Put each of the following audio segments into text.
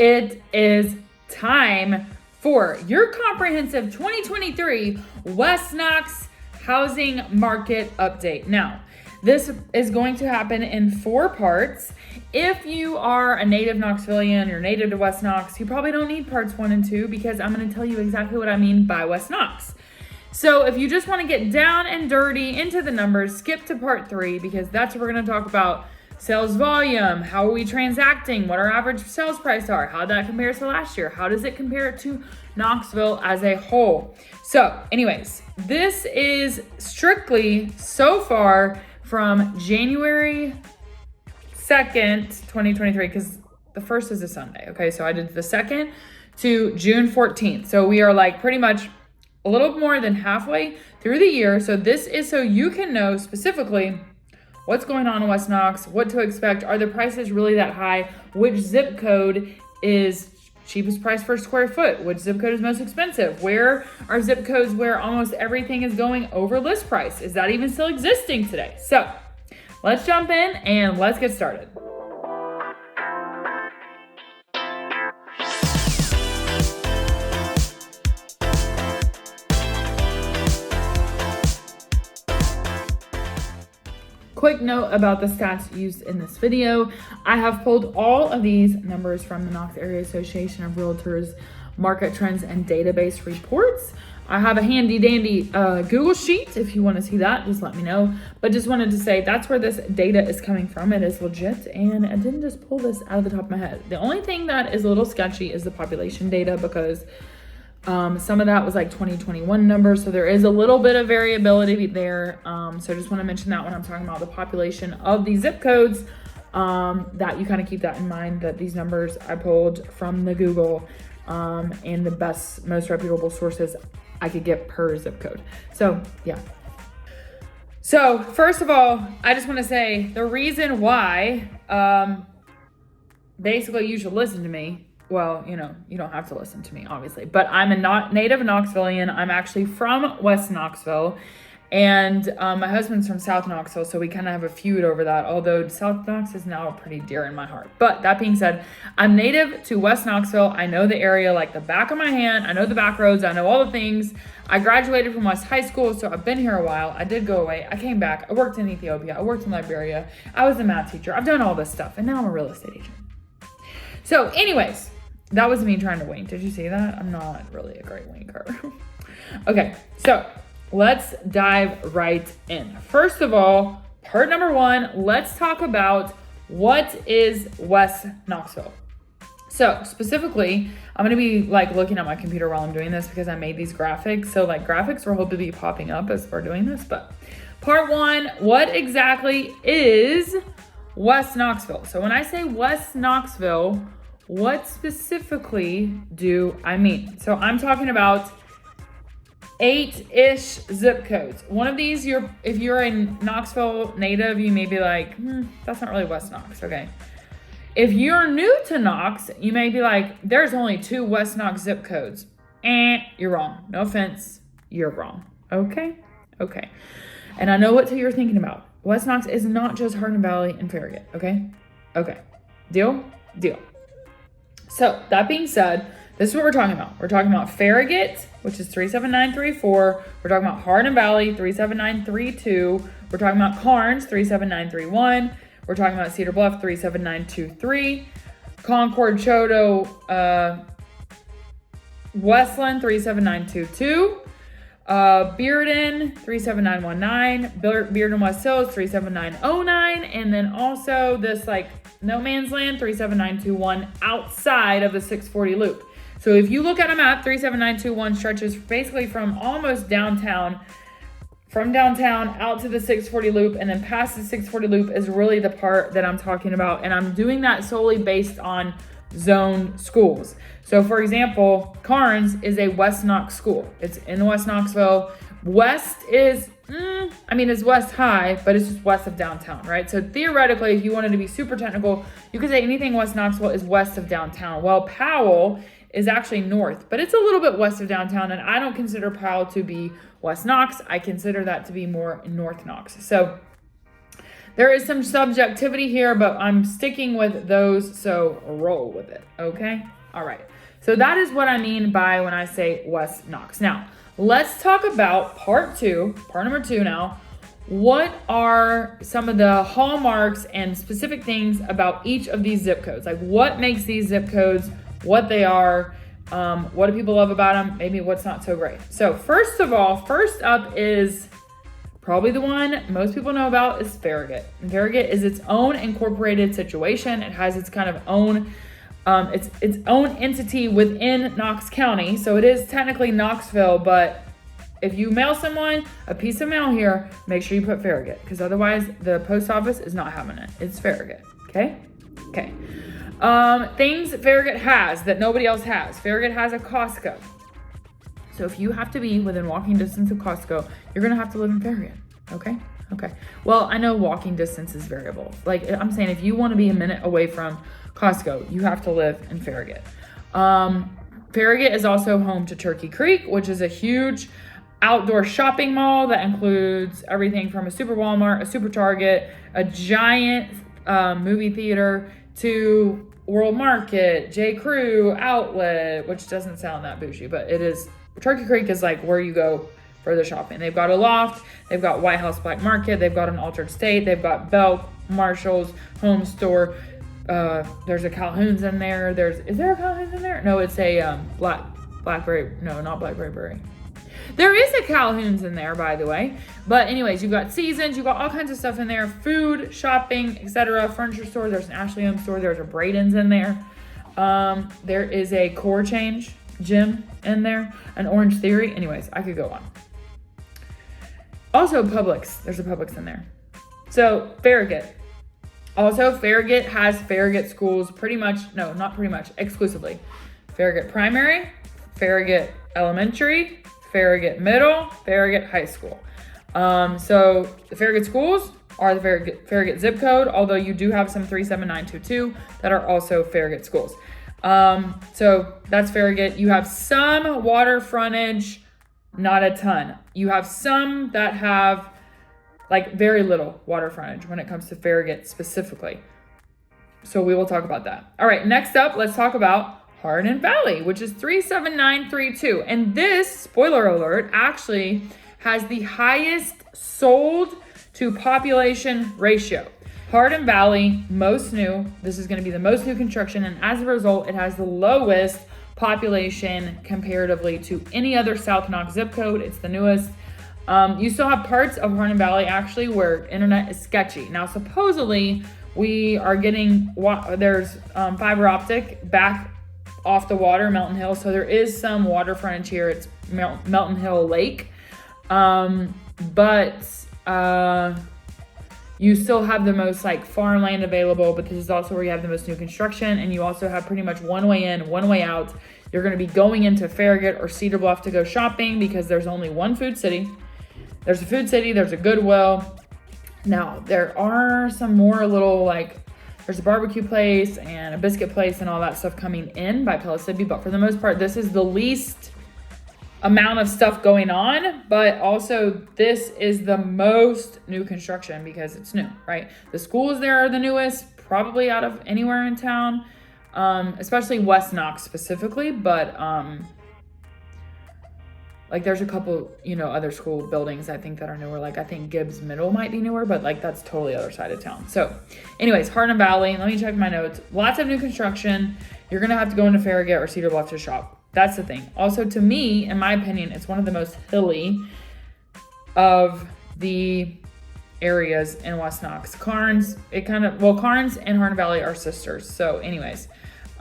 It is time for your comprehensive 2023 West Knox housing market update. Now, this is going to happen in 4 parts. If you are a native Knoxvillian, you're native to West Knox, you probably don't need parts 1 and 2 because I'm going to tell you exactly what I mean by West Knox. So if you just want to get down and dirty into the numbers, skip to part 3 because that's what we're going to talk about. Sales volume, how are we transacting, what our average sales price are, how that compares to last year, how does it compare to Knoxville as a whole. So anyways, this is strictly so far from January 2nd, 2023, because the 1st is a Sunday, okay? So I did the 2nd to June 14th. So we are like pretty much a little more than halfway through the year. So this is so you can know specifically what's going on in West Knox, what to expect. Are the prices really that high? Which zip code is cheapest price per square foot? Which zip code is most expensive? Where are zip codes where almost everything is going over list price? Is that even still existing today? So let's jump in and let's get started. Quick note about the stats used in this video. I have pulled all of these numbers from the Knox Area Association of Realtors market trends and database reports. I have a handy dandy Google sheet. If you want to see that, just let me know. But just wanted to say that's where this data is coming from. It is legit, and I didn't just pull this out of the top of my head. The only thing that is a little sketchy is the population data because some of that was like 2021 numbers. So there is a little bit of variability there. So I just want to mention that when I'm talking about the population of these zip codes, that you kind of keep that in mind, that these numbers I pulled from the Google and the best, most reputable sources I could get per zip code. So yeah. So first of all, I just want to say the reason why basically you should listen to me. Well, you know, you don't have to listen to me, obviously, but I'm a native Knoxvillian. I'm actually from West Knoxville, and my husband's from South Knoxville, so we kind of have a feud over that, although South Knox is now pretty dear in my heart. But that being said, I'm native to West Knoxville. I know the area like the back of my hand. I know the back roads. I know all the things. I graduated from West High School, so I've been here a while. I did go away. I came back. I worked in Ethiopia. I worked in Liberia. I was a math teacher. I've done all this stuff, and now I'm a real estate agent. So anyways, that was me trying to wink. Did you see that? I'm not really a great winker. Okay, so let's dive right in. First of all, part number 1, let's talk about what is West Knoxville. So specifically, I'm going to be like looking at my computer while I'm doing this because I made these graphics. So like graphics will hopefully be popping up as we're doing this. But part 1, what exactly is West Knoxville? So when I say West Knoxville, what specifically do I mean? So I'm talking about 8-ish zip codes. One of these, if you're a Knoxville native, you may be like, that's not really West Knox, okay? If you're new to Knox, you may be like, there's only 2 West Knox zip codes. You're wrong. No offense, you're wrong. Okay? Okay. And I know what you're thinking about. West Knox is not just Hardin Valley and Farragut, okay? Okay. Deal? Deal. So that being said, this is what we're talking about. We're talking about Farragut, which is 37934. We're talking about Hardin Valley, 37932. We're talking about Karnes, 37931. We're talking about Cedar Bluff, 37923. Concord, Choteau, Westland, 37922. Bearden, 37919. Bearden West Hills, 37909. And then also this like no man's land, 37921 outside of the 640 loop. So if you look at a map, 37921 stretches basically from almost downtown, from downtown out to the 640 loop, and then past the 640 loop is really the part that I'm talking about. And I'm doing that solely based on zoned schools. So for example, Karnes is a West Knox school. It's in West Knoxville. West is, it's West High, but it's just west of downtown, right? So theoretically, if you wanted to be super technical, you could say anything West Knoxville is west of downtown. Well, Powell is actually north, but it's a little bit west of downtown, and I don't consider Powell to be West Knox. I consider that to be more North Knox. So There is some subjectivity here, but I'm sticking with those, so roll with it, okay? All right. So that is what I mean by when I say West Knox. Now, let's talk about part number two now. What are some of the hallmarks and specific things about each of these zip codes? Like, what makes these zip codes what they are? What do people love about them? Maybe what's not so great. So first up is probably the one most people know about is Farragut. And Farragut is its own incorporated situation. It has its kind of own, its own entity within Knox County. So it is technically Knoxville, but if you mail someone a piece of mail here, make sure you put Farragut, because otherwise the post office is not having it. It's Farragut, okay? Okay. Things Farragut has that nobody else has. Farragut has a Costco. So if you have to be within walking distance of Costco, you're going to have to live in Farragut, okay? Okay. Well, I know walking distance is variable. Like, I'm saying if you want to be a minute away from Costco, you have to live in Farragut. Farragut is also home to Turkey Creek, which is a huge outdoor shopping mall that includes everything from a super Walmart, a super Target, a giant movie theater, to World Market, J. Crew, Outlet, which doesn't sound that bougie, but it is. Turkey Creek is like where you go for the shopping. They've got a Loft, they've got White House Black Market, they've got an Altered State, they've got Belk, Marshall's, Home Store. There's a Calhoun's in there. Is there a Calhoun's in there? No, it's a Blackberry. No, not Blackberry. There is a Calhoun's in there, by the way. But anyways, you've got Seasons, you've got all kinds of stuff in there. Food, shopping, etc. Furniture store. There's an Ashley Home store. There's a Braden's in there. There is a Core Change gym in there. An Orange Theory. Anyways, I could go on. Also, Publix. There's a Publix in there. So, Farragut. Also, Farragut has Farragut schools exclusively. Farragut Primary, Farragut Elementary, Farragut Middle, Farragut High School. So the Farragut schools are the Farragut zip code, although you do have some 37922 that are also Farragut schools. So that's Farragut. You have some water frontage, not a ton. You have some that have like very little water frontage when it comes to Farragut specifically. So we will talk about that. All right, next up, let's talk about Hardin Valley, which is 37932. And this, spoiler alert, actually has the highest sold to population ratio. Hardin Valley, most new. This is going to be the most new construction. And as a result, it has the lowest population comparatively to any other South Knox zip code. It's the newest. You still have parts of Hardin Valley actually where internet is sketchy. Now, supposedly we are getting, there's fiber optic back off the water, Melton Hill. So there is some water frontage here. It's Melton Hill Lake. But you still have the most like farmland available, but this is also where you have the most new construction. And you also have pretty much one way in, one way out. You're going to be going into Farragut or Cedar Bluff to go shopping because there's only one food city. There's a food city, there's a Goodwill. Now there are some more little like, there's a barbecue place and a biscuit place and all that stuff coming in by Pellissippi, but for the most part, this is the least amount of stuff going on, but also this is the most new construction because it's new, right? The schools there are the newest, probably out of anywhere in town, especially West Knox specifically, but like there's a couple, other school buildings I think that are newer. Like I think Gibbs Middle might be newer, but like that's totally other side of town. So anyways, Hardin Valley, let me check my notes. Lots of new construction. You're going to have to go into Farragut or Cedar Bluff to shop. That's the thing. Also, to me, in my opinion, it's one of the most hilly of the areas in West Knox. Carnes and Hardin Valley are sisters. So anyways,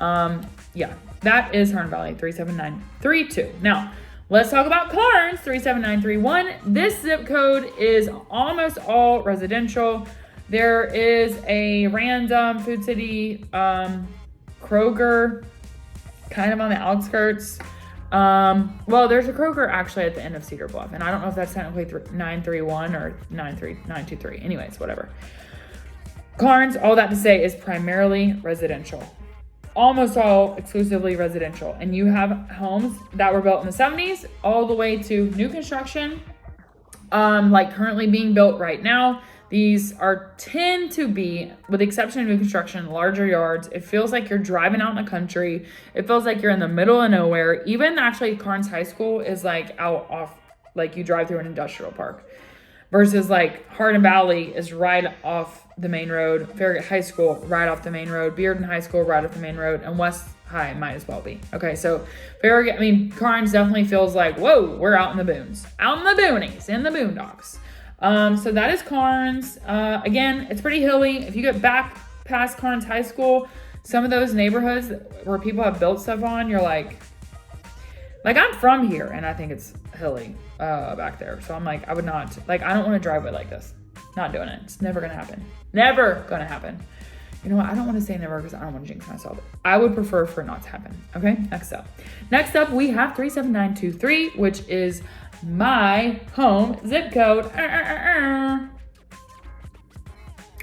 yeah, that is Hardin Valley, 37932. Now, let's talk about Carnes, 37931. This zip code is almost all residential. There is a random Food City Kroger kind of on the outskirts. Well, there's a Kroger actually at the end of Cedar Bluff, and I don't know if that's technically 931 or 923. Anyways, whatever. Carnes, all that to say, is primarily residential. Almost all exclusively residential. And you have homes that were built in the 70s all the way to new construction, like currently being built right now. These tend to be, with the exception of new construction, larger yards. It feels like you're driving out in the country. It feels like you're in the middle of nowhere. Even actually Carnes High School is like out off, like you drive through an industrial park. Versus like Hardin Valley is right off the main road. Farragut High School, right off the main road. Bearden High School, right off the main road. And West High might as well be. Okay, so Carnes definitely feels like, whoa, we're out in the boons. Out in the boonies, in the boondocks. So that is Carnes. Again, it's pretty hilly. If you get back past Carnes High School, some of those neighborhoods where people have built stuff on, you're like I'm from here and I think it's hilly back there. So I'm like, I would not, like, I don't want to drive it like this. Not doing it. It's never going to happen. Never going to happen. You know what? I don't want to say never because I don't want to jinx myself. I would prefer for it not to happen. Okay, next up. Next up, we have 37923, which is my home zip code. I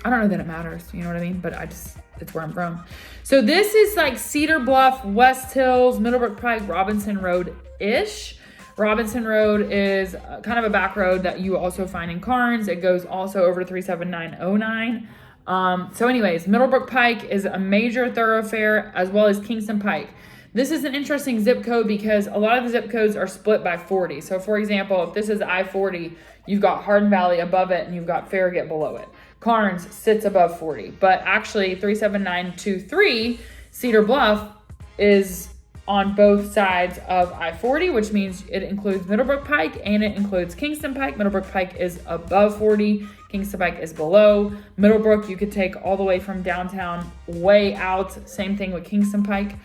don't know that it matters, you know what I mean? But it's where I'm from. So this is like Cedar Bluff, West Hills, Middlebrook Pike, Robinson Road-ish. Robinson Road is kind of a back road that you also find in Carnes. It goes also over to 37909. So anyways, Middlebrook Pike is a major thoroughfare as well as Kingston Pike. This is an interesting zip code because a lot of the zip codes are split by 40. So for example, if this is I-40, you've got Hardin Valley above it and you've got Farragut below it. Carnes sits above 40, but actually 37923 Cedar Bluff is on both sides of I-40, which means it includes Middlebrook Pike and it includes Kingston Pike. Middlebrook Pike is above 40, Kingston Pike is below. Middlebrook, you could take all the way from downtown way out. Same thing with Kingston Pike.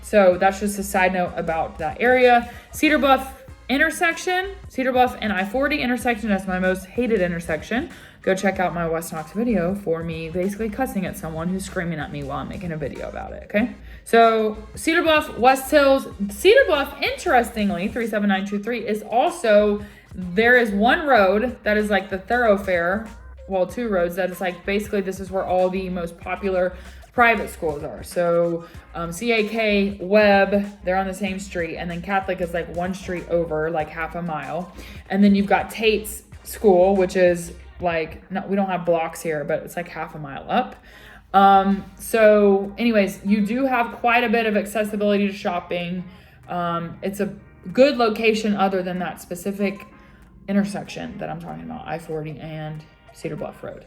So that's just a side note about that area. Cedar Bluff intersection, Cedar Bluff and I-40 intersection, that's my most hated intersection. Go check out my West Knox video for me basically cussing at someone who's screaming at me while I'm making a video about it, okay? So Cedar Bluff, West Hills, Cedar Bluff, interestingly, 37923 is also, there is one road that is like the thoroughfare, well, two roads that is like, basically this is where all the most popular private schools are. So CAK, Webb, they're on the same street, and then Catholic is like one street over, like half a mile. And then you've got Tate's School, which is like, no, we don't have blocks here, but it's like half a mile up. So anyways, you do have quite a bit of accessibility to shopping. It's a good location other than that specific intersection that I'm talking about, I-40 and Cedar Bluff Road.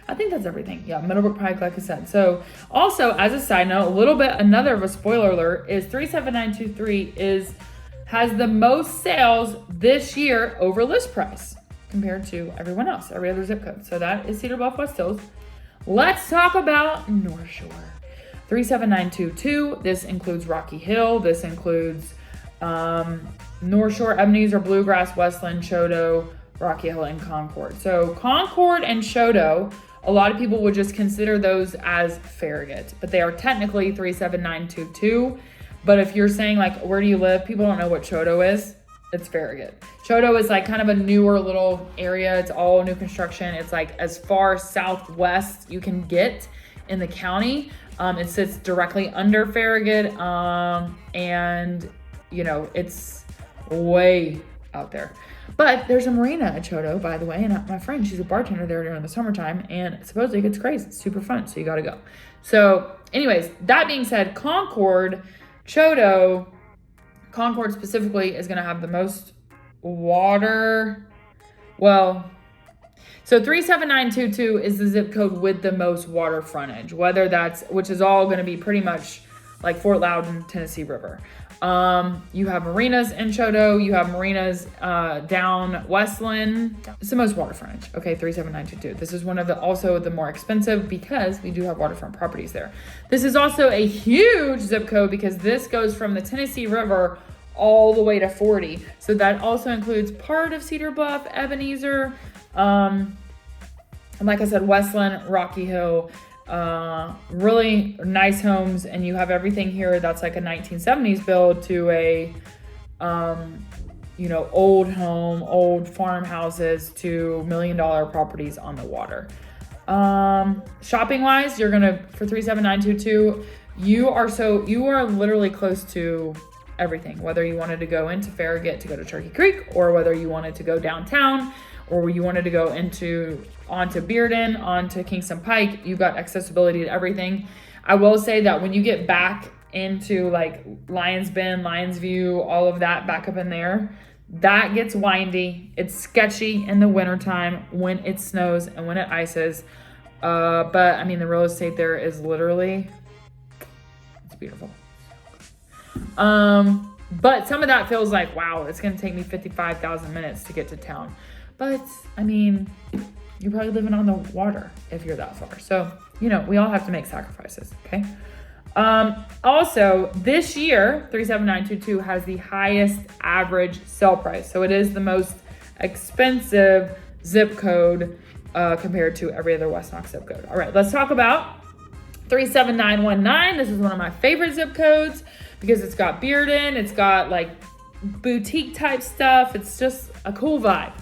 I think that's everything. Yeah, Middlebrook Pike, like I said. So also, as a side note, a little bit, another of a spoiler alert is 37923 has the most sales this year over list price compared to everyone else, every other zip code. So that is Cedar Bluff, West Hills. Let's talk about North Shore. 37922, this includes Rocky Hill. This includes North Shore, Ebenezer, Bluegrass, Westland, Choteau, Rocky Hill, and Concord. So Concord and Choteau, a lot of people would just consider those as Farragut, but they are technically 37922. But if you're saying like, where do you live? People don't know what Choteau is. It's Farragut. Choteau is like kind of a newer little area. It's all new construction. It's like as far southwest you can get in the county. It sits directly under Farragut. And you know, it's way out there. But there's a marina at Choteau, by the way, and my friend, she's a bartender there during the summertime, and supposedly it gets crazy. It's super fun, so you gotta go. So anyways, that being said, Concord specifically is gonna have the most water. Well, so 37922 is the zip code with the most water frontage, which is all gonna be pretty much like Fort Loudon, Tennessee River. You have marinas in Choteau. You have marinas down Westland. It's the most water frontage. Okay, 37922. This is one of also the more expensive because we do have waterfront properties there. This is also a huge zip code because this goes from the Tennessee River all the way to 40. So that also includes part of Cedar Bluff, Ebenezer, and like I said, Westland, Rocky Hill. Really nice homes, and you have everything here that's like a 1970s build to a old home, old farmhouses to $1 million properties on the water. Shopping wise, you're gonna, for 37922, you are literally close to everything, whether you wanted to go into Farragut to go to Turkey Creek, or whether you wanted to go downtown, or you wanted to go onto Bearden, onto Kingston Pike, you've got accessibility to everything. I will say that when you get back into like Lions Bend, Lions View, all of that back up in there, that gets windy. It's sketchy in the wintertime when it snows and when it ices. But I mean, the real estate there is literally, it's beautiful. But some of that feels like, wow, it's going to take me 55,000 minutes to get to town. But I mean, you're probably living on the water if you're that far. So, you know, we all have to make sacrifices. Okay. Also this year, 37922 has the highest average sale price. So it is the most expensive zip code, compared to every other West Knox zip code. All right, let's talk about 37919. This is one of my favorite zip codes because it's got Bearden, it's got like boutique type stuff. It's just a cool vibe,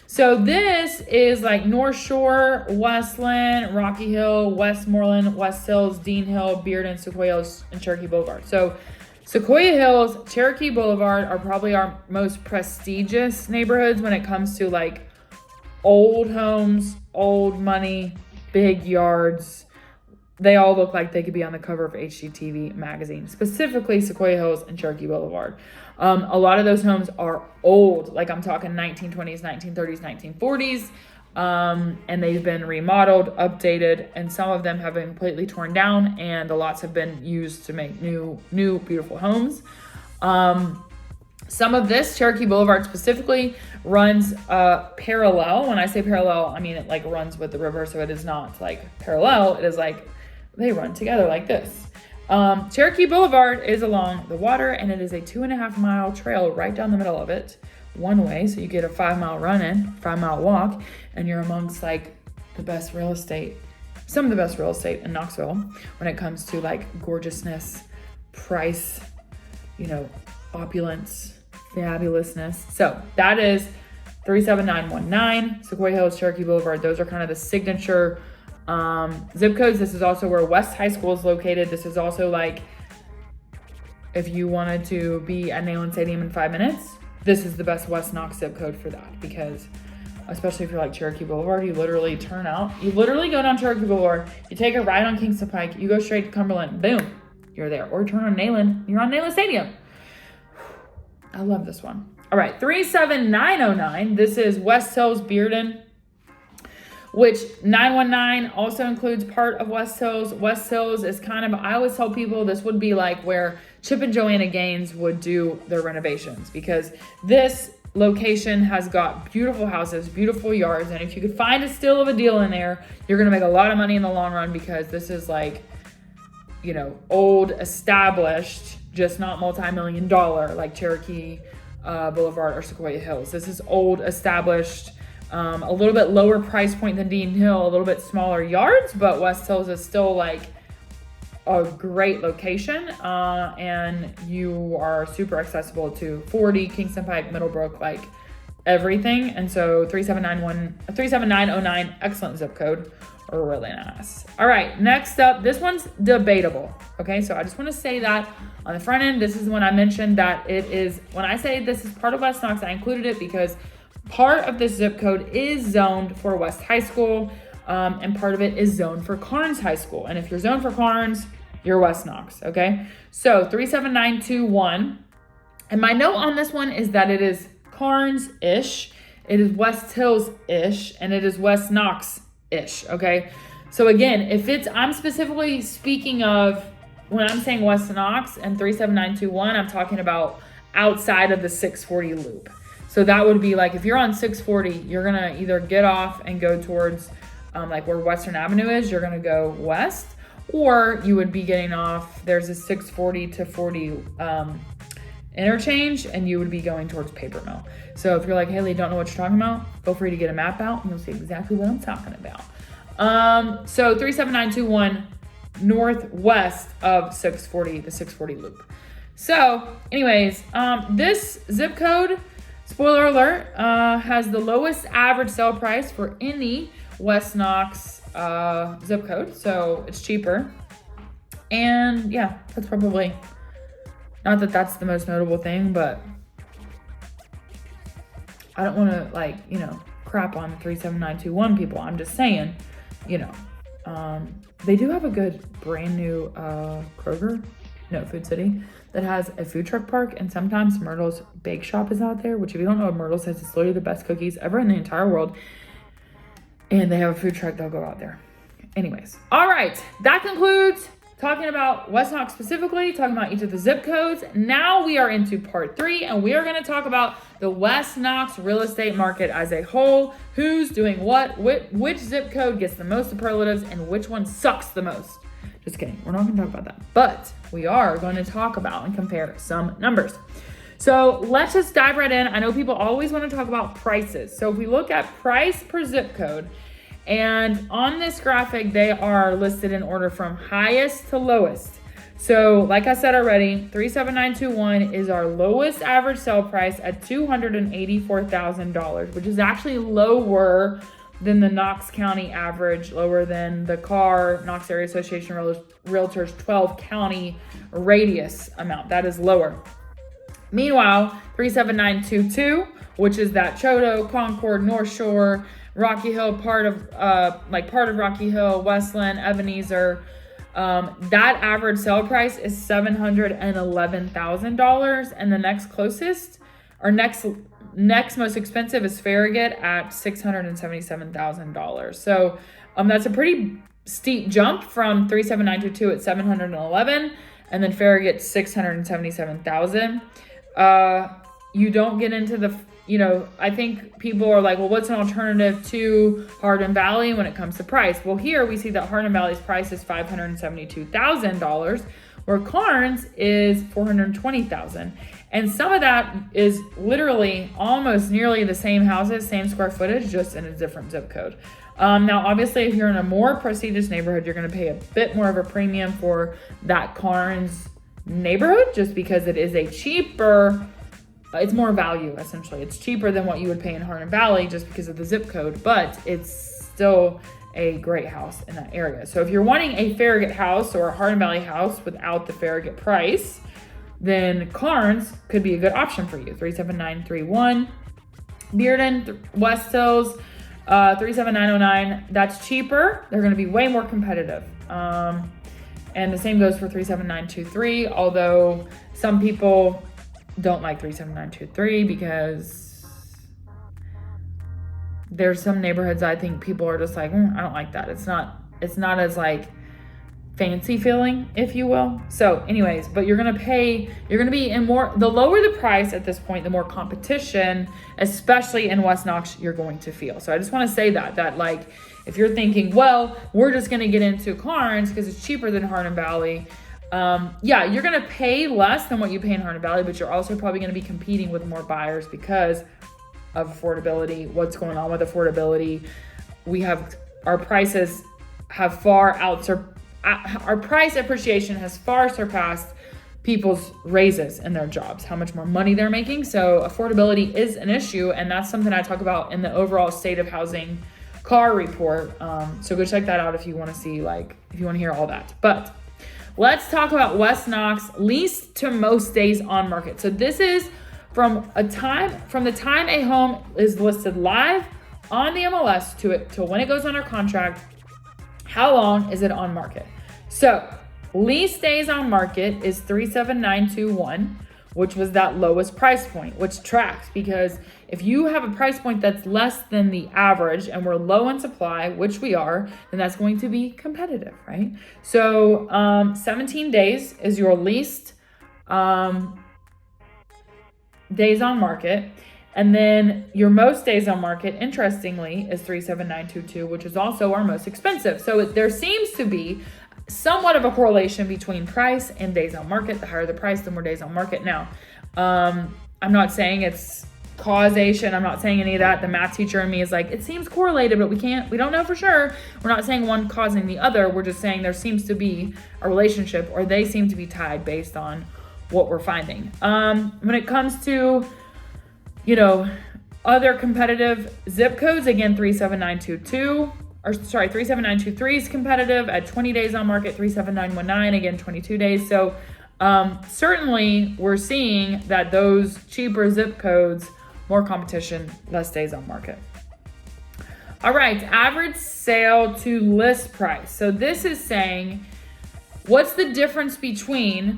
So this is like North Shore, Westland, Rocky Hill, Westmoreland, West Hills, Dean Hill, Bearden, Sequoia Hills, and Cherokee Boulevard. So Sequoia Hills, Cherokee Boulevard are probably our most prestigious neighborhoods when it comes to like old homes, old money, big yards. They all look like they could be on the cover of HGTV magazine, specifically Sequoia Hills and Cherokee Boulevard. A lot of those homes are old, like I'm talking 1920s, 1930s, 1940s, and they've been remodeled, updated, and some of them have been completely torn down, and the lots have been used to make new beautiful homes. Some of this, Cherokee Boulevard specifically, runs parallel. When I say parallel, I mean it like runs with the river, so it is not like parallel. It is like they run together like this. Cherokee Boulevard is along the water, and it is a 2.5 mile trail right down the middle of it, one way. So you get a 5 mile run in, 5 mile walk, and you're amongst like the best real estate, some of the best real estate in Knoxville when it comes to like gorgeousness, price, you know, opulence, fabulousness. So that is 37919, Sequoia Hills, Cherokee Boulevard. Those are kind of the signature zip codes. This is also where West High School is located. This is also like, if you wanted to be at Neyland Stadium in 5 minutes, this is the best West Knox zip code for that, because especially if you're like Cherokee Boulevard, you literally turn out, you literally go down Cherokee Boulevard, you take a ride on Kingston Pike, you go straight to Cumberland, boom, you're there. Or turn on Neyland, you're on Neyland Stadium. I love this one. All right, 37909, this is West Hills, Bearden, which 919 also includes part of West Hills. West Hills is kind of, I always tell people this would be like where Chip and Joanna Gaines would do their renovations, because this location has got beautiful houses, beautiful yards, and if you could find a steal of a deal in there, you're gonna make a lot of money in the long run, because this is like, you know, old, established, just not multi-million dollar like Cherokee Boulevard or Sequoia Hills. This is old, established, a little bit lower price point than Dean Hill, a little bit smaller yards, but West Hills is still like a great location, and you are super accessible to 40, Kingston Pike, Middlebrook, like everything. And so 37909, excellent zip code, really nice. All right, next up, this one's debatable. Okay, so I just want to say that on the front end, this is when I mentioned that it is, when I say this is part of West Knox, I included it because part of this zip code is zoned for West High School, and part of it is zoned for Carnes High School. And if you're zoned for Carnes, you're West Knox, okay? So 37921, and my note on this one is that it is Carnes-ish, it is West Hills-ish, and it is West Knox-ish, okay? So again, if it's, I'm specifically speaking of, when I'm saying West Knox and 37921, I'm talking about outside of the 640 loop. So that would be like, if you're on 640, you're gonna either get off and go towards like where Western Avenue is, you're gonna go west, or you would be getting off, there's a 640 to 40 interchange, and you would be going towards Paper Mill. So if you're like, Haley, don't know what you're talking about, feel free to get a map out and you'll see exactly what I'm talking about. So 37921, northwest of 640, the 640 loop. So anyways, this zip code, spoiler alert, has the lowest average sale price for any West Knox zip code, so it's cheaper. And yeah, that's probably, not that that's the most notable thing, but I don't want to like, crap on 37921 people. I'm just saying, they do have a good brand new Kroger, no, Food City, that has a food truck park, and sometimes Myrtle's Bake Shop is out there, which if you don't know what Myrtle's says, it's literally the best cookies ever in the entire world. And they have a food truck, they'll go out there. Anyways, all right, that concludes talking about West Knox specifically, talking about each of the zip codes. Now we are into part 3, and we are going to talk about the West Knox real estate market as a whole. Who's doing what, which zip code gets the most superlatives, and which one sucks the most. Just kidding, we're not going to talk about that. But we are going to talk about and compare some numbers. So let's just dive right in. I know people always want to talk about prices. So if we look at price per zip code, and on this graphic, they are listed in order from highest to lowest. So like I said already, 37921 is our lowest average sale price at $284,000, which is actually lower than the Knox County average, lower than the Knox Area Association Realtors 12 county radius amount. That is lower. Meanwhile, 37922, which is that Choteau, Concord, North Shore, Rocky Hill, part of Rocky Hill, Westland, Ebenezer, that average sale price is $711,000, and the next closest, or next most expensive, is Farragut at $677,000. So that's a pretty steep jump from 37922 at $711,000, and then Farragut $677,000. You don't get into the, I think people are like, well, what's an alternative to Hardin Valley when it comes to price? Well, here we see that Hardin Valley's price is $572,000, where Karnes is $420,000. And some of that is literally almost nearly the same houses, same square footage, just in a different zip code. Now, obviously, if you're in a more prestigious neighborhood, you're going to pay a bit more of a premium for that Karnes neighborhood, just because it is a cheaper, it's more value, essentially. It's cheaper than what you would pay in Hardin Valley just because of the zip code, but it's still a great house in that area. So if you're wanting a Farragut house or a Hardin Valley house without the Farragut price, then Karnes could be a good option for you. 37931, Bearden, West Hills, 37909, that's cheaper. They're going to be way more competitive. And the same goes for 37923, although some people don't like 37923 because there's some neighborhoods I think people are just like, I don't like that. It's not as like fancy feeling, if you will. So anyways, but you're going to be in more, the lower the price at this point, the more competition, especially in West Knox, you're going to feel. So I just want to say that like, if you're thinking, well, we're just going to get into Karnes because it's cheaper than Hardin Valley. Yeah, you're going to pay less than what you pay in Hardin Valley, but you're also probably going to be competing with more buyers because of affordability. What's going on with affordability? Our prices have our price appreciation has far surpassed people's raises in their jobs, how much more money they're making. So affordability is an issue, and that's something I talk about in the overall state of housing car report. So go check that out if you want to see, if you want to hear all that. But let's talk about West Knox least to most days on market. So this is from the time a home is listed live on the MLS to when it goes under contract. How long is it on market? So least days on market is 37921, which was that lowest price point, which tracks, because if you have a price point that's less than the average and we're low in supply, which we are, then that's going to be competitive, right? So 17 days is your least days on market. And then your most days on market, interestingly, is 37922, which is also our most expensive. So there seems to be somewhat of a correlation between price and days on market. The higher the price, the more days on market. Now, I'm not saying it's causation. I'm not saying any of that. The math teacher in me is like, it seems correlated, but we don't know for sure. We're not saying one causing the other. We're just saying there seems to be a relationship, or they seem to be tied based on what we're finding. When it comes to, other competitive zip codes, again, 37923 is competitive at 20 days on market, 37919, again, 22 days. So certainly we're seeing that those cheaper zip codes more competition, less days on market. All right, average sale to list price. So this is saying, what's the difference between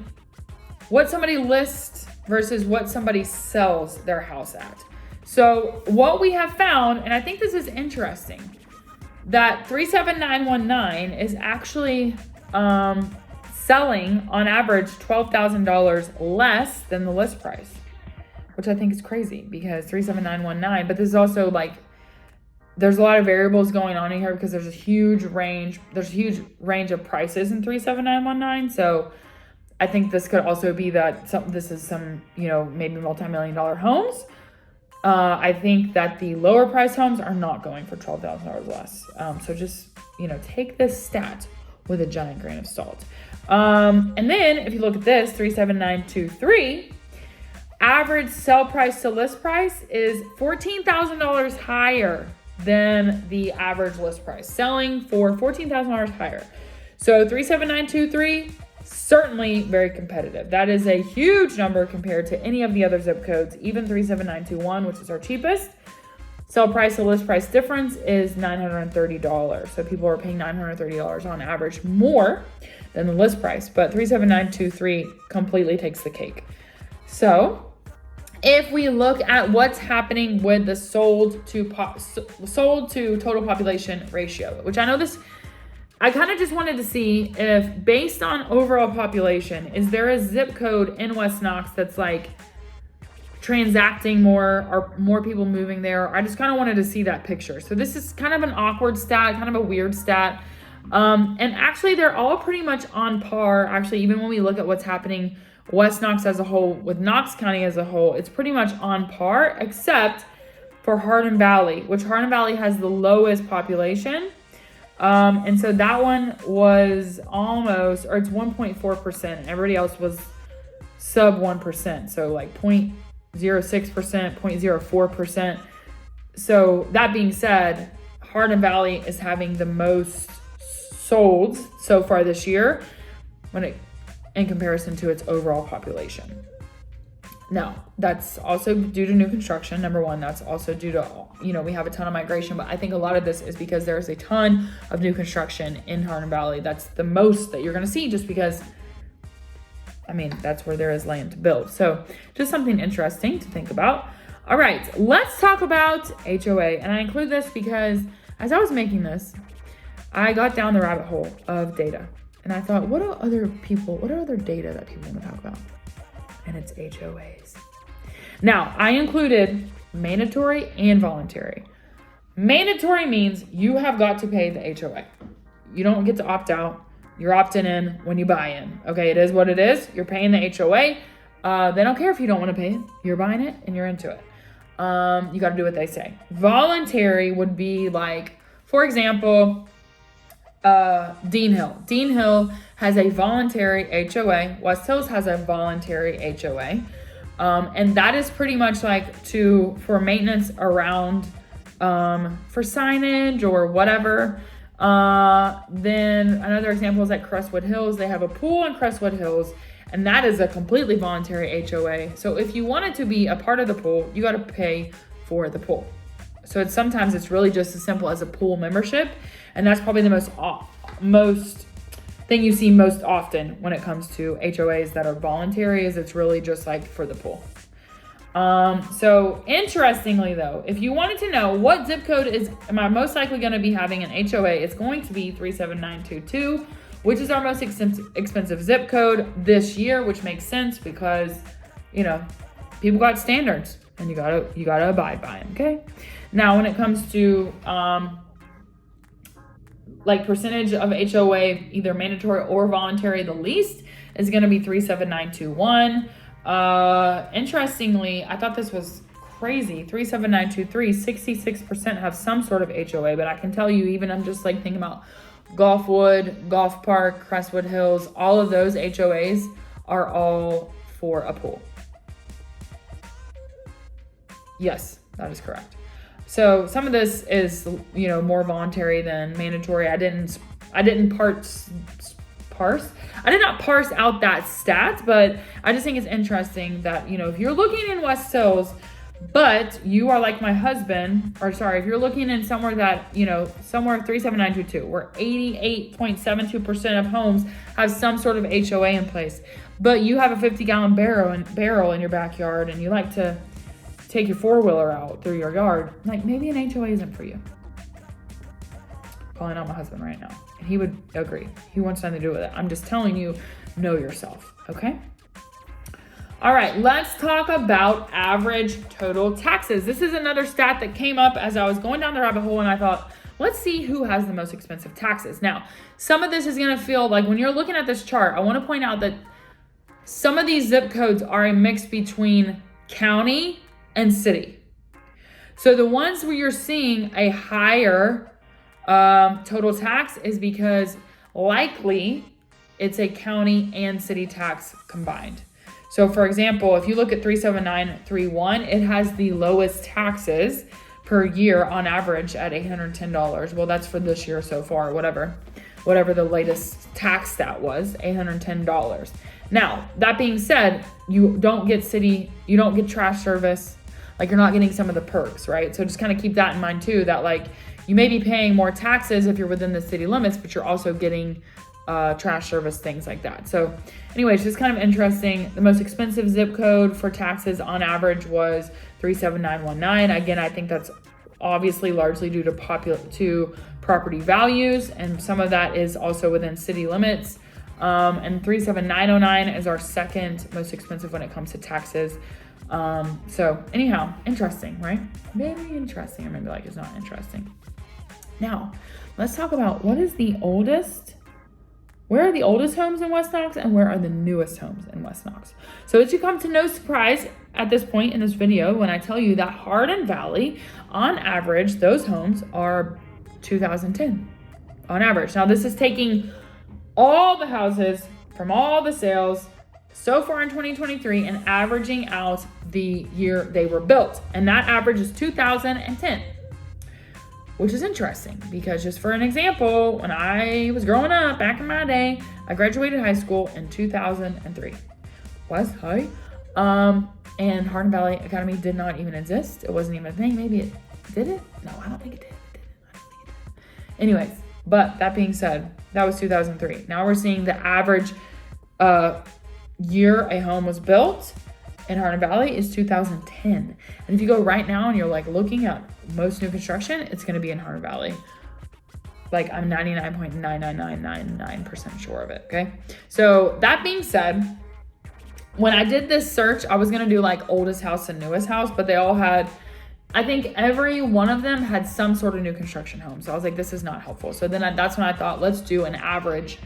what somebody lists versus what somebody sells their house at? So what we have found, and I think this is interesting, that 37919 is actually selling on average $12,000 less than the list price, which I think is crazy because 37919, but this is also like, there's a lot of variables going on in here because there's a huge range of prices in 37919. So I think this could also be that this is some, maybe multi-million-dollar homes. I think that the lower price homes are not going for $12,000 less. So just, take this stat with a giant grain of salt. And then if you look at this, 37923, average sell price to list price is $14,000 higher than the average list price, selling for $14,000 higher. So 37923, certainly very competitive. That is a huge number compared to any of the other zip codes. Even 37921, which is our cheapest, sell price to list price difference is $930. So people are paying $930 on average more than the list price, but 37923 completely takes the cake. So if we look at what's happening with the sold to total population ratio, which I know this, I kind of just wanted to see if, based on overall population, is there a zip code in West Knox that's like transacting more, or more people moving there? I just kind of wanted to see that picture. So this is kind of an awkward stat, kind of a weird stat. And actually they're all pretty much on par. Actually, even when we look at what's happening West Knox as a whole with Knox County as a whole, it's pretty much on par, except for Hardin Valley, which Hardin Valley has the lowest population. And so that one was almost, or it's 1.4%. Everybody else was sub 1%. So like 0.06%, 0.04%. So that being said, Hardin Valley is having the most sold so far this year in comparison to its overall population. Now, that's also due to new construction. Number one, that's also due to, we have a ton of migration, but I think a lot of this is because there's a ton of new construction in Hardin Valley. That's the most that you're going to see, just because, that's where there is land to build. So just something interesting to think about. All right, let's talk about HOA. And I include this because as I was making this, I got down the rabbit hole of data. And I thought, what are other data that people want to talk about? And it's HOAs. Now, I included mandatory and voluntary. Mandatory means you have got to pay the HOA. You don't get to opt out. You're opting in when you buy in. Okay, it is what it is. You're paying the HOA. They don't care if you don't want to pay it. You're buying it and you're into it. You got to do what they say. Voluntary would be like, for example, Dean Hill. Dean Hill has a voluntary HOA. West Hills has a voluntary HOA. And that is pretty much like for maintenance around, for signage or whatever. Then another example is like Crestwood Hills. They have a pool in Crestwood Hills, and that is a completely voluntary HOA. So if you wanted to be a part of the pool, you got to pay for the pool. So sometimes it's really just as simple as a pool membership. And that's probably the most thing you see most often when it comes to HOAs that are voluntary, is it's really just like for the pool. So interestingly though, if you wanted to know what zip code am I most likely going to be having an HOA, it's going to be 37922, which is our most expensive zip code this year, which makes sense because, people got standards and you gotta abide by them. Okay. Now, when it comes to, like percentage of HOA, either mandatory or voluntary, the least is going to be 37921. Interestingly, I thought this was crazy. 37923, 66% have some sort of HOA, but I can tell you, even I'm just like thinking about Gulfwood, Golf Park, Crestwood Hills, all of those HOAs are all for a pool. Yes, that is correct. So some of this is, more voluntary than mandatory. I did not parse out that stat, but I just think it's interesting that, if you're looking in West Hills, But you are like my husband, or sorry, if you're looking in somewhere that, somewhere 37922, where 88.72% of homes have some sort of HOA in place, but you have a 50-gallon barrel in your backyard and you like to take your four-wheeler out through your yard, like maybe an HOA isn't for you. Calling out my husband right now, and he would agree. He wants nothing to do with it. I'm just telling you, know yourself, okay? All right, let's talk about average total taxes. This is another stat that came up as I was going down the rabbit hole, and I thought, let's see who has the most expensive taxes. Now, some of this is gonna feel like, when you're looking at this chart, I wanna point out that some of these zip codes are a mix between county and city. So the ones where you're seeing a higher total tax is because likely it's a county and city tax combined. So for example, if you look at 37931, it has the lowest taxes per year on average at $810. Well, that's for this year so far, whatever the latest tax stat was, $810. Now, that being said, you don't get trash service, like you're not getting some of the perks, right? So just kind of keep that in mind too, that like you may be paying more taxes if you're within the city limits, but you're also getting trash service, things like that. So anyways, just kind of interesting. The most expensive zip code for taxes on average was 37919. Again, I think that's obviously largely due to property values, and some of that is also within city limits. And 37909 is our second most expensive when it comes to taxes. So anyhow, interesting, right? Very interesting. Or maybe like it's not interesting. Now, let's talk about where are the oldest homes in West Knox and where are the newest homes in West Knox. So it should come to no surprise at this point in this video when I tell you that Hardin Valley, on average, those homes are 2010 on average. Now this is taking all the houses from all the sales so far in 2023 and averaging out the year they were built. And that average is 2010. Which is interesting because, just for an example, when I was growing up back in my day, I graduated high school in 2003. Was high. And Hardin Valley Academy did not even exist. It wasn't even a thing. Maybe it did it? No, I don't think it did. Anyways, but that being said, that was 2003. Now we're seeing the average year a home was built in Hardin Valley is 2010. And if you go right now and you're like looking at most new construction, it's going to be in Hardin Valley. Like I'm 99.99999% sure of it. Okay. So that being said, when I did this search, I was going to do like oldest house and newest house, but they all had, I think every one of them had some sort of new construction home. So I was like, this is not helpful. So then that's when I thought, let's do an average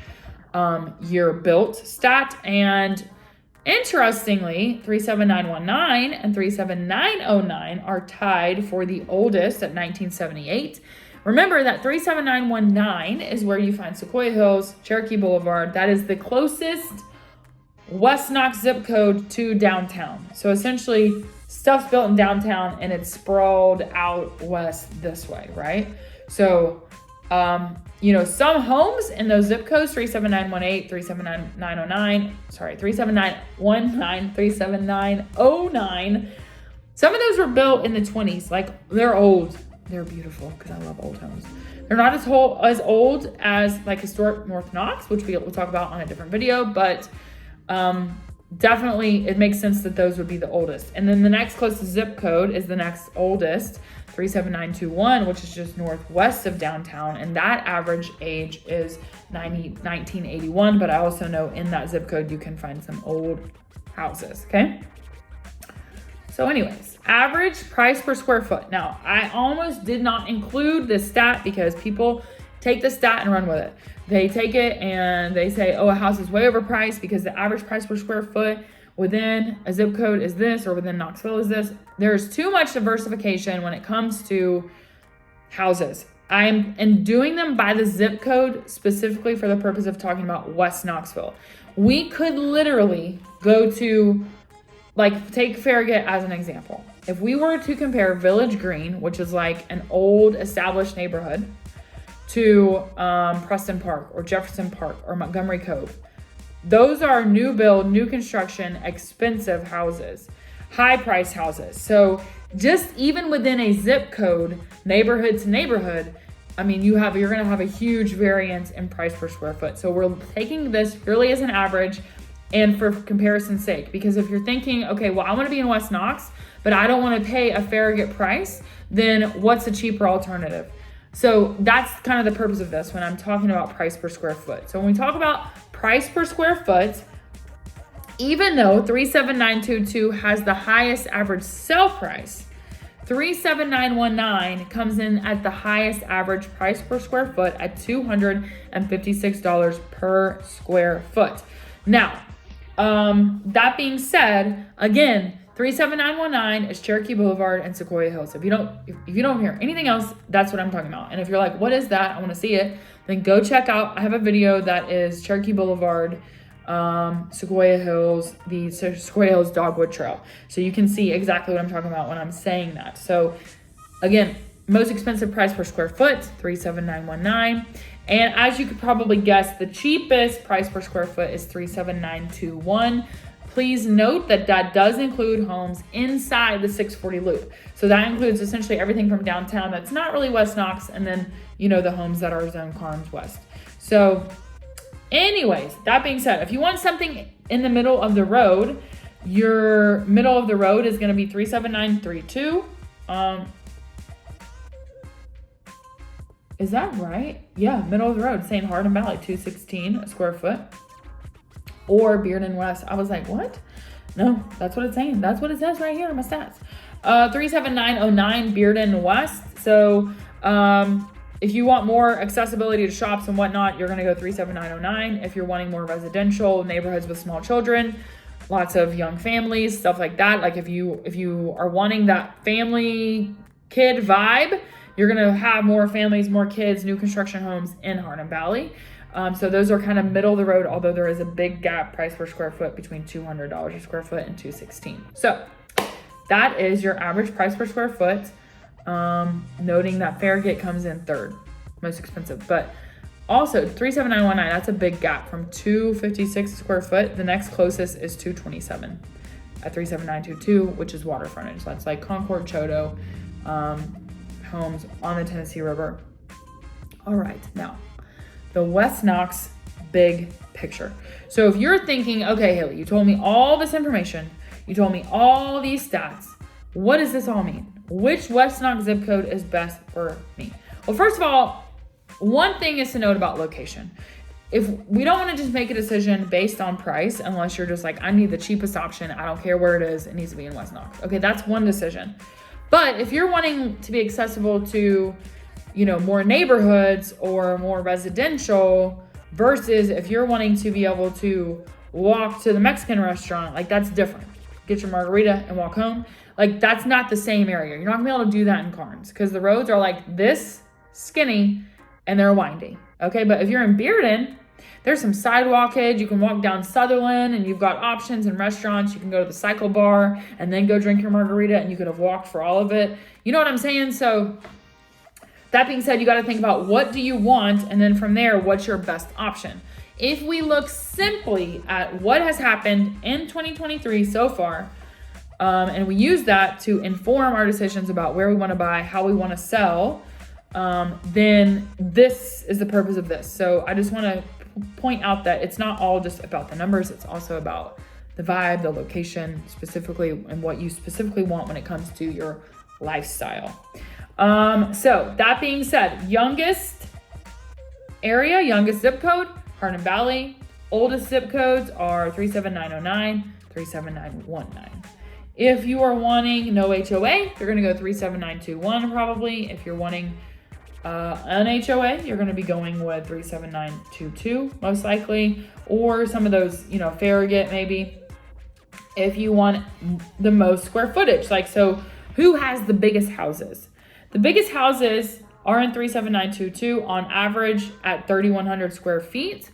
year built stat. And interestingly, 37919 and 37909 are tied for the oldest at 1978. Remember that 37919 is where you find Sequoia Hills, Cherokee Boulevard. That is the closest West Knox zip code to downtown. So essentially, stuff's built in downtown and it's sprawled out west this way, right? So, some homes in those zip codes, 37918, 37909, 37919, 37909, some of those were built in the 20s. Like, they're old. They're beautiful because I love old homes. They're not as old as like historic North Knox, which we'll talk about on a different video, but definitely it makes sense that those would be the oldest. And then the next closest zip code is the next oldest, 37921, which is just northwest of downtown, and that average age is 1981. But I also know in that zip code you can find some old houses. Okay, so anyways, average price per square foot. Now, I almost did not include this stat because people take the stat and run with it. They take it and they say, oh, a house is way overpriced because the average price per square foot within a zip code is this, or within Knoxville is this. There's too much diversification when it comes to houses. I'm doing them by the zip code specifically for the purpose of talking about West Knoxville. We could literally go to, like, take Farragut as an example. If we were to compare Village Green, which is like an old established neighborhood, to Preston Park or Jefferson Park or Montgomery Cove, those are new build, new construction, expensive houses. high price houses. So just even within a zip code, neighborhood to neighborhood, I mean, you're going to have a huge variance in price per square foot. So we're taking this really as an average and for comparison's sake, because if you're thinking, okay, well, I want to be in West Knox, but I don't want to pay a Farragut price, then what's a cheaper alternative? So that's kind of the purpose of this when I'm talking about price per square foot. So when we talk about price per square foot, even though 37922 has the highest average sale price, 37919 comes in at the highest average price per square foot at $256 per square foot. Now, that being said, again, 37919 is Cherokee Boulevard and Sequoia Hills. If you don't hear anything else, that's what I'm talking about. And if you're like, what is that? I want to see it. Then go check out. I have a video that is Cherokee Boulevard, Sequoia Hills, the Sequoia Hills Dogwood Trail. So you can see exactly what I'm talking about when I'm saying that. So again, most expensive price per square foot, 37919. And as you could probably guess, the cheapest price per square foot is 37921. Please note that that does include homes inside the 640 loop. So that includes essentially everything from downtown that's not really West Knox, and then, the homes that are zone Carnes West. So anyways, that being said, if you want something in the middle of the road, your middle of the road is going to be 37932. Is that right? Yeah, middle of the road, St. Hardin Valley, 216 a square foot. Or Bearden West. I was like, what? No, that's what it's saying. That's what it says right here in my stats. 37909 Bearden West. So if you want more accessibility to shops and whatnot, you're going to go 37909. If you're wanting more residential neighborhoods with small children, lots of young families, stuff like that. Like if you are wanting that family kid vibe, you're going to have more families, more kids, new construction homes in Hardin Valley. So those are kind of middle of the road, although there is a big gap price per square foot between $200 a square foot and $216. So that is your average price per square foot. Noting that Farragut comes in third, most expensive, but also 37919, that's a big gap from $256 a square foot. The next closest is $227 at 37922, which is water frontage. So that's like Concord, Choteau, homes on the Tennessee River. All right, now the West Knox big picture. So if you're thinking, okay, Haley, you told me all this information, you told me all these stats, what does this all mean? Which West Knox zip code is best for me? Well, first of all, one thing is to note about location. If we don't want to just make a decision based on price, unless you're just like, I need the cheapest option, I don't care where it is, it needs to be in West Knox. Okay, that's one decision. But if you're wanting to be accessible to, more neighborhoods or more residential, versus if you're wanting to be able to walk to the Mexican restaurant, like that's different. Get your margarita and walk home. Like that's not the same area. You're not gonna be able to do that in Carnes because the roads are like this skinny and they're windy. Okay, but if you're in Bearden, there's some sidewalkage. You can walk down Sutherland and you've got options in restaurants. You can go to the cycle bar and then go drink your margarita and you could have walked for all of it. You know what I'm saying? So that being said, you got to think about what do you want, and then from there, what's your best option? If we look simply at what has happened in 2023 so far, and we use that to inform our decisions about where we want to buy, how we want to sell, then this is the purpose of this. So I just want to point out that it's not all just about the numbers. It's also about the vibe, the location specifically, and what you specifically want when it comes to your lifestyle. So that being said, youngest area, youngest zip code, Hardin Valley. Oldest zip codes are 37909, 37919. If you are wanting no HOA, you're going to go 37921 probably. If you're wanting an HOA, you're going to be going with 37922 most likely, or some of those, Farragut maybe. If you want the most square footage, like, so who has the biggest houses? The biggest houses are in 37922 on average at 3,100 square feet.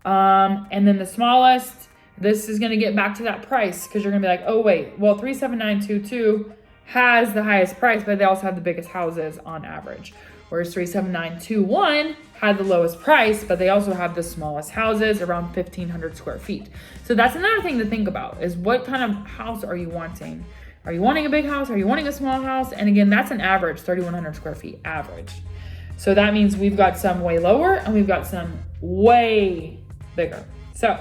And then the smallest, this is going to get back to that price because you're going to be like, oh, wait, well, 37922 has the highest price, but they also have the biggest houses on average. Whereas 37921 had the lowest price, but they also have the smallest houses, around 1,500 square feet. So that's another thing to think about, is what kind of house are you wanting? Are you wanting a big house? Are you wanting a small house? And again, that's an average, 3,100 square feet average. So that means we've got some way lower and we've got some way bigger. So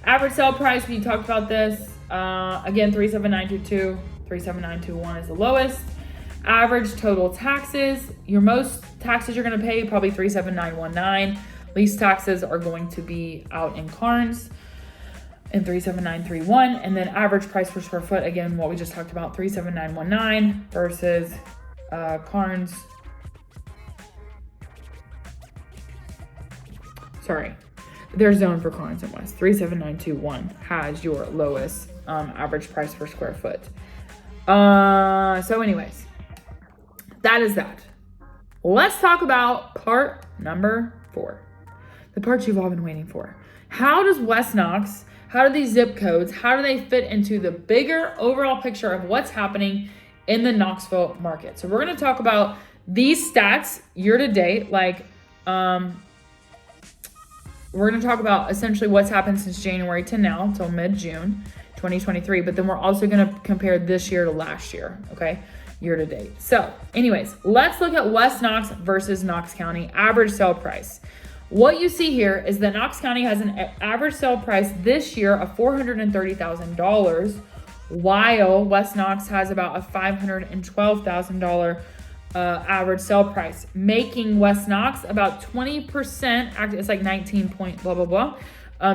average sale price, we talked about this. Again, 37922, 37921 is the lowest. Average total taxes, your most taxes you're gonna pay, probably 37919. Least taxes are going to be out in Carnes in 37931. And then average price per square foot, again, what we just talked about, 37919 versus Carnes. Sorry, their zone for Carnes and West, 37921 has your lowest average price per square foot. So anyways, that is that. Let's talk about part number 4, the part you've all been waiting for. How does West Knox, how do these zip codes, how do they fit into the bigger overall picture of what's happening in the Knoxville market? So we're gonna talk about these stats year to date, like we're going to talk about essentially what's happened since January to now, till mid-June 2023. But then we're also going to compare this year to last year, okay? Year to date. So anyways, let's look at West Knox versus Knox County average sale price. What you see here is that Knox County has an average sale price this year of $430,000, while West Knox has about a $512,000 average sale price, making West Knox about 20%, it's like 19 point blah, blah, blah,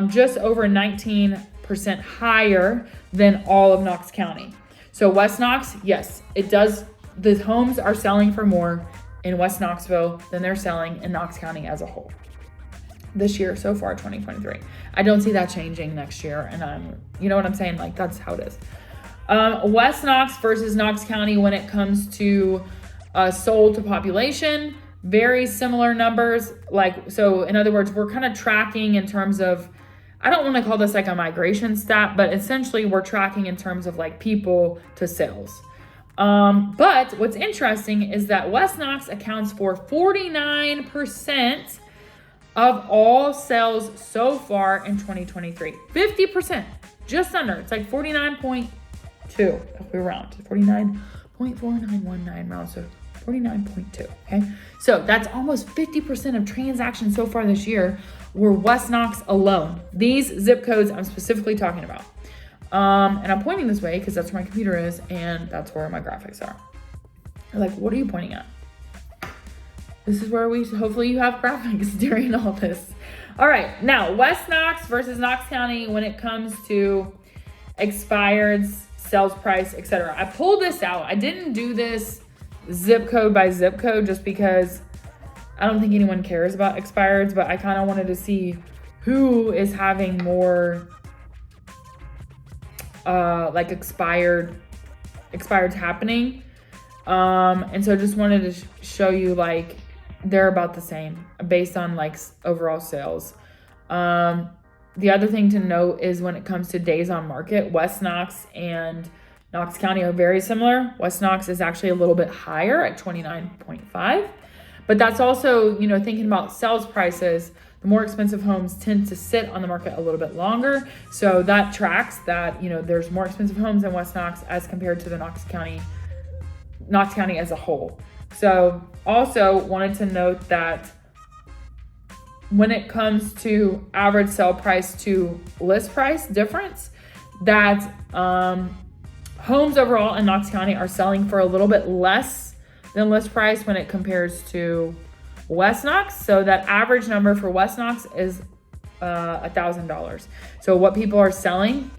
just over 19% higher than all of Knox County. So West Knox, yes, it does, the homes are selling for more in West Knoxville than they're selling in Knox County as a whole. This year, so far, 2023. I don't see that changing next year, and you know what I'm saying? Like, that's how it is. West Knox versus Knox County when it comes to sold to population, very similar numbers. Like, so in other words, we're kind of tracking in terms of, I don't want to call this like a migration stat, but essentially we're tracking in terms of like people to sales. But what's interesting is that West Knox accounts for 49% of all sales so far in 2023. 50%, just under. It's like 49.2 if we round. 49.4919 rounds, so 49.2, okay? So that's almost 50% of transactions so far this year were West Knox alone. These zip codes I'm specifically talking about. And I'm pointing this way because that's where my computer is and that's where my graphics are. Like, what are you pointing at? This is where hopefully you have graphics during all this. All right, now West Knox versus Knox County when it comes to expireds, sales price, etc. I pulled this out. I didn't do this zip code by zip code just because I don't think anyone cares about expireds, but I kind of wanted to see who is having more like expireds happening. And so I just wanted to show you like they're about the same based on like overall sales. The other thing to note is when it comes to days on market, West Knox and Knox County are very similar. West Knox is actually a little bit higher at 29.5, but that's also, you know, thinking about sales prices, the more expensive homes tend to sit on the market a little bit longer. So that tracks that, you know, there's more expensive homes in West Knox as compared to the Knox County as a whole. So also wanted to note that when it comes to average sale price to list price difference, that homes overall in Knox County are selling for a little bit less than list price when it compares to West Knox. So that average number for West Knox is $1,000. So what people are selling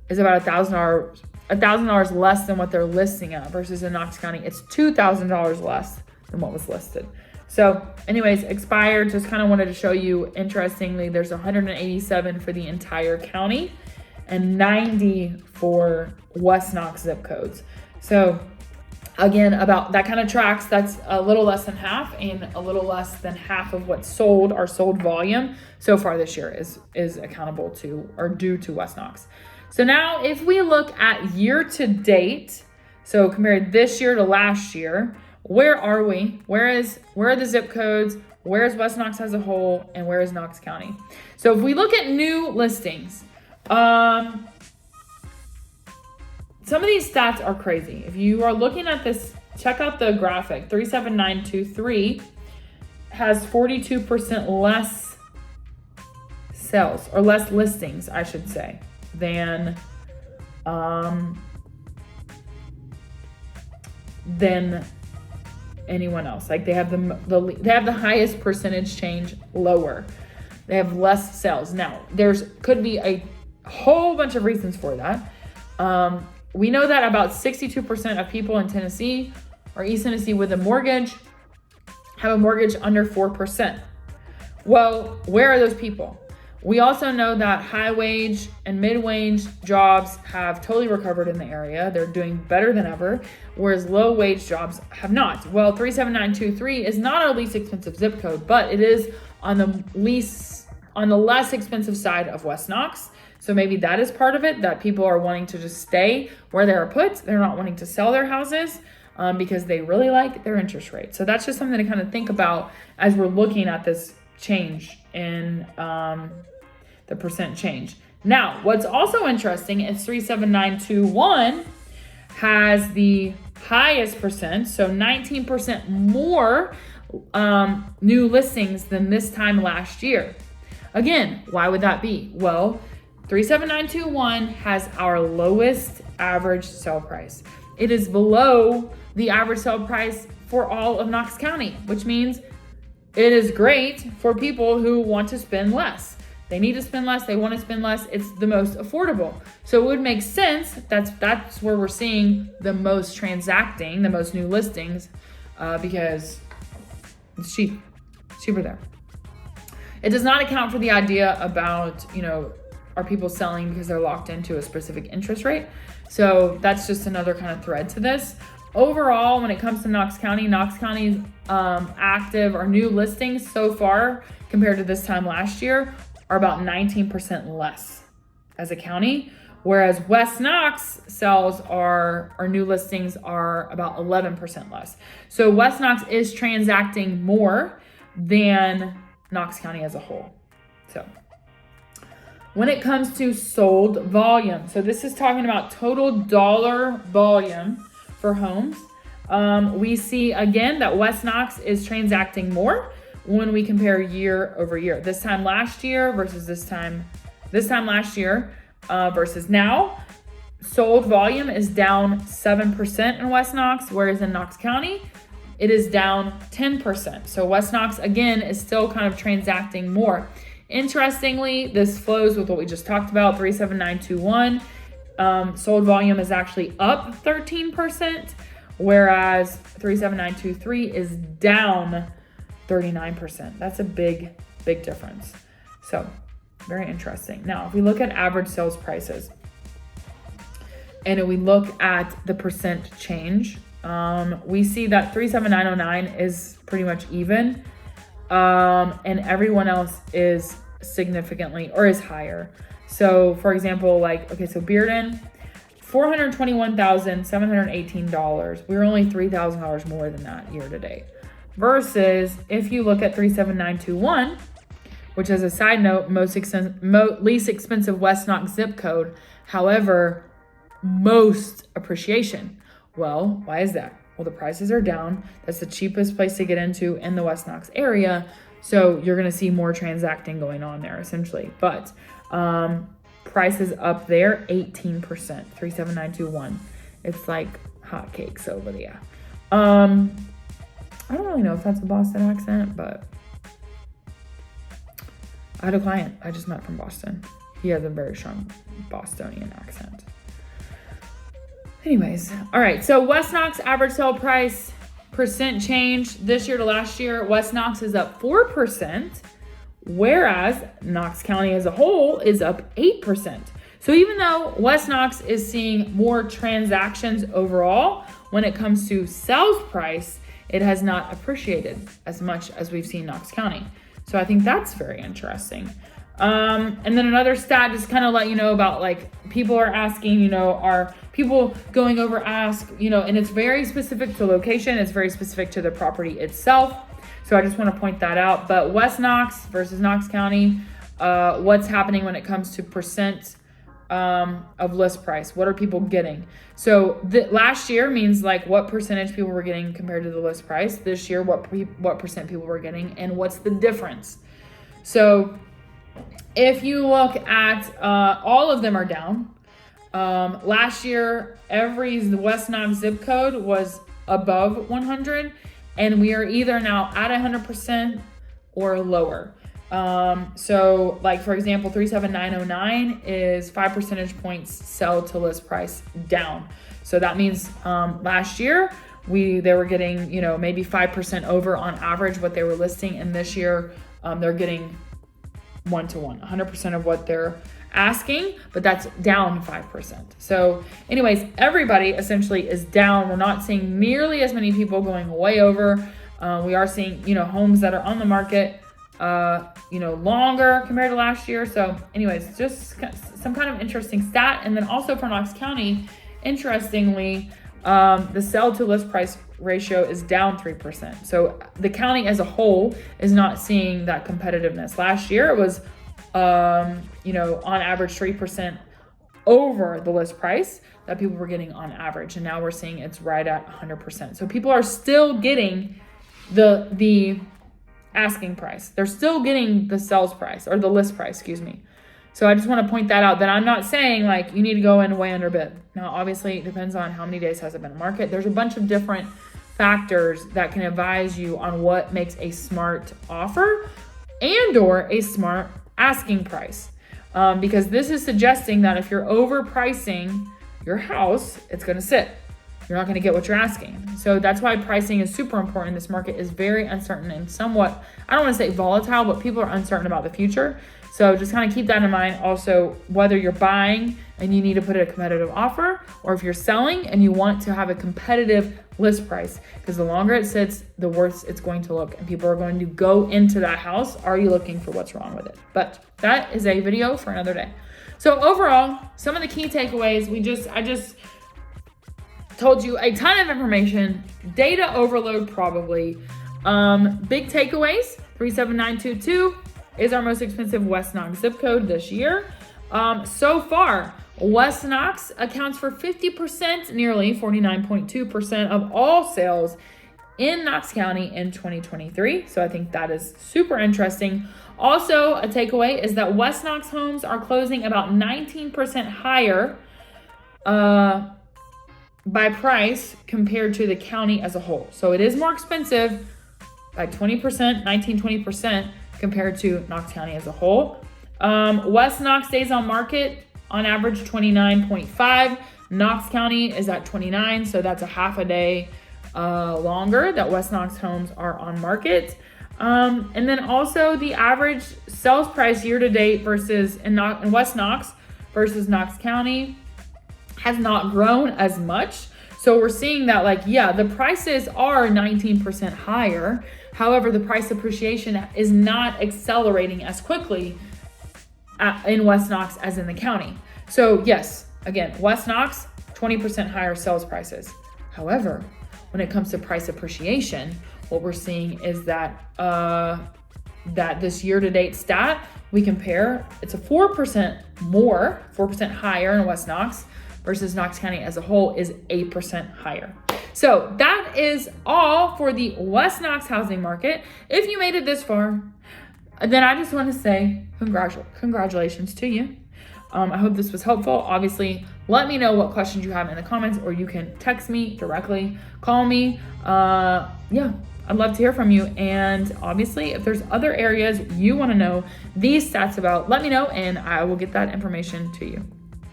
is about $1,000 less than what they're listing at, versus in Knox County, it's $2,000 less than what was listed. So anyways, expired, just kind of wanted to show you, interestingly, there's 187 for the entire county and 90 for West Knox zip codes. So again, about that kind of tracks, that's a little less than half, and a little less than half of what's sold, our sold volume so far this year is accountable to or due to West Knox. So now if we look at year to date, so compared this year to last year, where are we? Where are the zip codes? Where's West Knox as a whole, and where is Knox County? So if we look at new listings, some of these stats are crazy. If you are looking at this, check out the graphic. 37923 has 42% less sales, or less listings, I should say, than anyone else. Like they have the highest percentage change lower. They have less sales. Now, could be a whole bunch of reasons for that. We know that about 62% of people in Tennessee or East Tennessee with a mortgage have a mortgage under 4%. Well, where are those people? We also know that high wage and mid-wage jobs have totally recovered in the area. They're doing better than ever, whereas low wage jobs have not. Well, 37923 is not our least expensive zip code, but it is on the less expensive side of West Knox. So maybe that is part of it, that people are wanting to just stay where they are put. They're not wanting to sell their houses because they really like their interest rate. So that's just something to kind of think about as we're looking at this change in the percent change. Now, what's also interesting is 37921 has the highest percent, so 19% more new listings than this time last year. Again, why would that be? Well, 37921 has our lowest average sale price. It is below the average sale price for all of Knox County, which means it is great for people who want to spend less. They need to spend less. They want to spend less. It's the most affordable. So it would make sense. That's where we're seeing the most transacting, the most new listings, because it's cheap. It's cheaper there. It does not account for the idea about, are people selling because they're locked into a specific interest rate? So that's just another kind of thread to this. Overall, when it comes to Knox County's active or new listings so far compared to this time last year are about 19% less as a county, whereas West Knox sales or new listings are about 11% less. So West Knox is transacting more than Knox County as a whole. So when it comes to sold volume, so this is talking about total dollar volume for homes. We see again that West Knox is transacting more when we compare year over year. This time last year versus this time last year versus now. Sold volume is down 7% in West Knox, whereas in Knox County, it is down 10%. So West Knox, again, is still kind of transacting more. Interestingly, this flows with what we just talked about, 37921. Sold volume is actually up 13%, whereas 37923 is down 39%. That's a big difference. So very interesting. Now, if we look at average sales prices and if we look at the percent change, we see that 37909 is pretty much even, and everyone else is significantly or is higher. So for example, so Bearden, $421,718. We're only $3,000 more than that year to date. Versus if you look at 37921, which as a side note, least expensive West Knox zip code, however, most appreciation. Well, why is that? Well, the prices are down. That's the cheapest place to get into in the West Knox area. So you're going to see more transacting going on there essentially. But prices up there, 18%, 37921. It's like hotcakes over there. I don't really know if that's a Boston accent, but I had a client I just met from Boston. He has a very strong Bostonian accent. Anyways, all right. So West Knox average sale price percent change this year to last year. West Knox is up 4%, whereas Knox County as a whole is up 8%. So even though West Knox is seeing more transactions overall, when it comes to sales price, it has not appreciated as much as we've seen Knox County. So I think that's very interesting. And then another stat just kind of let you know about people are asking, are people going over ask, and it's very specific to location. It's very specific to the property itself. So I just want to point that out. But West Knox versus Knox County, what's happening when it comes to percent of list price? What are people getting? So last year means like what percentage people were getting compared to the list price. This year, what percent people were getting, and what's the difference? So if you look at all of them are down. Last year, the West Knox zip code was above 100, and we are either now at 100% or lower. So like for example, 37909 is 5 percentage points sell to list price down. So that means last year they were getting, maybe 5% over on average what they were listing, and this year they're getting 1-to-1, 100% of what they're asking, but that's down 5%. So anyways, everybody essentially is down. We're not seeing nearly as many people going way over. We are seeing, homes that are on the market, longer compared to last year. So anyways, just some kind of interesting stat. And then also for Knox County, interestingly, the sell to list price ratio is down 3%. So the county as a whole is not seeing that competitiveness. Last year it was, on average 3% over the list price that people were getting on average. And now we're seeing it's right at 100%. So people are still getting the asking price. They're still getting the sales price or the list price, excuse me. So I just want to point that out, that I'm not saying like you need to go in way under bid. Now, obviously it depends on how many days has it been in market. There's a bunch of different factors that can advise you on what makes a smart offer and or a smart asking price. Because this is suggesting that if you're overpricing your house, it's going to sit. You're not going to get what you're asking. So that's why pricing is super important. This market is very uncertain and somewhat, I don't want to say volatile, but people are uncertain about the future. So just kind of keep that in mind. Also, whether you're buying and you need to put a competitive offer, or if you're selling and you want to have a competitive list price, because the longer it sits, the worse it's going to look, and people are going to go into that house. Are you looking for what's wrong with it? But that is a video for another day. So overall, some of the key takeaways, I just told you a ton of information, data overload probably. Big takeaways, 37922 is our most expensive West Knox zip code this year. So far, West Knox accounts for 50%, nearly 49.2% of all sales in Knox County in 2023. So I think that is super interesting. Also, a takeaway is that West Knox homes are closing about 19% higher by price compared to the county as a whole. So it is more expensive by 20%, 20% compared to Knox County as a whole. West Knox days on market on average 29.5. Knox County is at 29, so that's a half a day longer that West Knox homes are on market. And then also the average sales price year to date versus in West Knox versus Knox County has not grown as much. So we're seeing that the prices are 19% higher. However, the price appreciation is not accelerating as quickly in West Knox as in the county. So yes, again, West Knox, 20% higher sales prices. However, when it comes to price appreciation, what we're seeing is that that this year-to-date stat, we compare, it's a 4% higher in West Knox versus Knox County as a whole is 8% higher. So that is all for the West Knox housing market. If you made it this far, then I just want to say congratulations to you. I hope this was helpful. Obviously, let me know what questions you have in the comments, or you can text me directly, call me. I'd love to hear from you. And obviously, if there's other areas you want to know these stats about, let me know and I will get that information to you.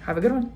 Have a good one.